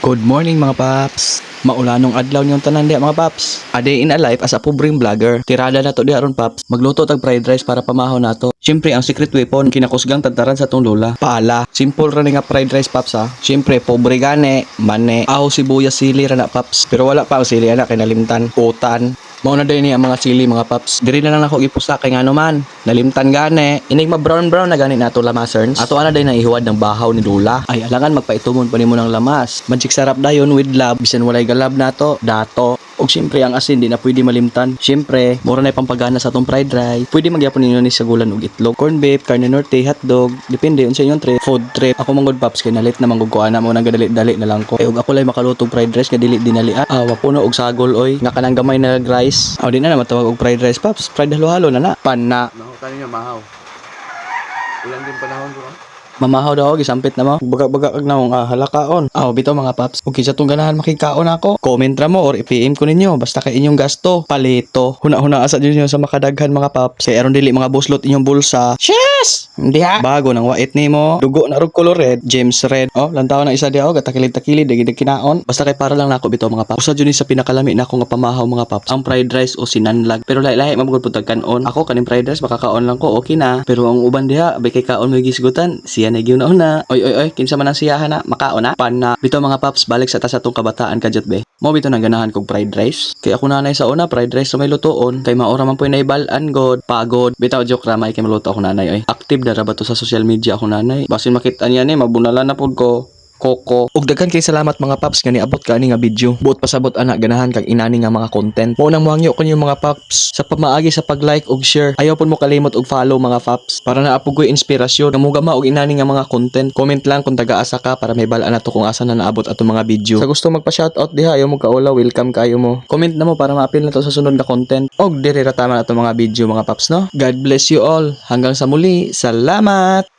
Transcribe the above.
Good morning mga paps. Maulanong adlaw niyong tanan diha mga paps. A day in a life as a pobreng vlogger. Tirada na to diha ron paps. Magluto tag fried rice para pamahaw nato. Siyempre ang secret weapon kinakusgang tagtaran sa tong lola. Pala. Simple ra ni nga fried rice paps ha. Siyempre pobre gani, mane, aho sibuyas sili ra na paps. Pero wala pa ang sili ana kay nalimtan. Utan. Mao na day ni ang mga sili mga paps. Diri na lang ako ipusta kay ngano man. Nalimtan gani. Inig ma brown na gani nato lamaserns. Ato ana day na ihuwad ng bahaw ni Dula. Ay alangan magpaitumon pa nimo ng lamas. Magic sarap dayon with love. Bisan walay galab nato, dato. Og siyempre ang asin di na pwede malimtan. Siyempre, mura na pampagana sa atong fried rice. Pwede magyapon ninyo ni sagulan og itlog, corn beef, carne norte, hotdog, depende unsa inyong trip, food trip. Ako manggod paps kay nalit na manggugkuan na mo nang gadali-dali na lang ko. Og ako lay makaluto fried rice nga dili dinalian. Wapuno og sagol oy, nga kanang gamay na rice. Di na matawag og fried rice paps. Fried halo-halo na na. Pana. Mahaw kaninyo mahaw. Ulang din panahon ko. Mamahaw daw, gisampit na mo. Baga-baga kag naong halakaon. Bitaw mga paps. Okay sa tong ganahan makikaon ako. Comment ra mo or i-PM ko ninyo. Basta kay inyong gasto. Palito. Huna-huna asa ninyo sa makadaghan mga paps. Kay aron dili mga buslot inyong bulsa. Yes! Hindi ha? Bago nang wait nimo. Dugo na rog color red. James red. Lantaw na isa diha gatakilid-takilid dagig kinaon. Basta kay para lang nako bitaw mga paps. Usa jud ni sa pinakalami nako nga pamahaw mga paps. Ang fried rice o sinanlag. Pero lahi-lahi mamugod pud tagkanon. Ako kaning fried rice makakaon lang ko okay na. Pero ang uban diha abay kay kaon mo gisgutan. Siya na gyud na. Oy, kinsa man ang siyahan na makaon na. Pana. Bitaw mga paps balik sa tasa tong kabataan kadyat be. Mo bitaw nang ganahan kog fried rice. Kay ako nanay sa una fried rice sa may lutoon. Kay maora man poy naibal-an god. Pagod. Bitaw joke ra may kay maluto ako nanay oy. Active na ra ba to sa social media ako nanay. Basin makita niya ni mabunalan na pud ko. Koko. Ug daghan kay salamat mga paps nga niabot ka ani nga video. Buot pasabot ana ganahan kag inani nga mga content. Mao nang muhangyo kanyo mga paps sa pamaagi sa pag-like ug share. Ayaw pud mo kalimot og follow mga paps para naapog koy inspirasyon nga mugama og inani nga mga content. Comment lang kung taga-asa ka para may bal-an nato kung asa na naabot ato mga video. Sa gusto magpa-shoutout diha ayaw mo kaula, welcome kayo mo. Comment na mo para ma-appeal na to sa sunod na content. Og diri ra tama na ato mga video mga paps no. God bless you all. Hanggang sa muli. Salamat.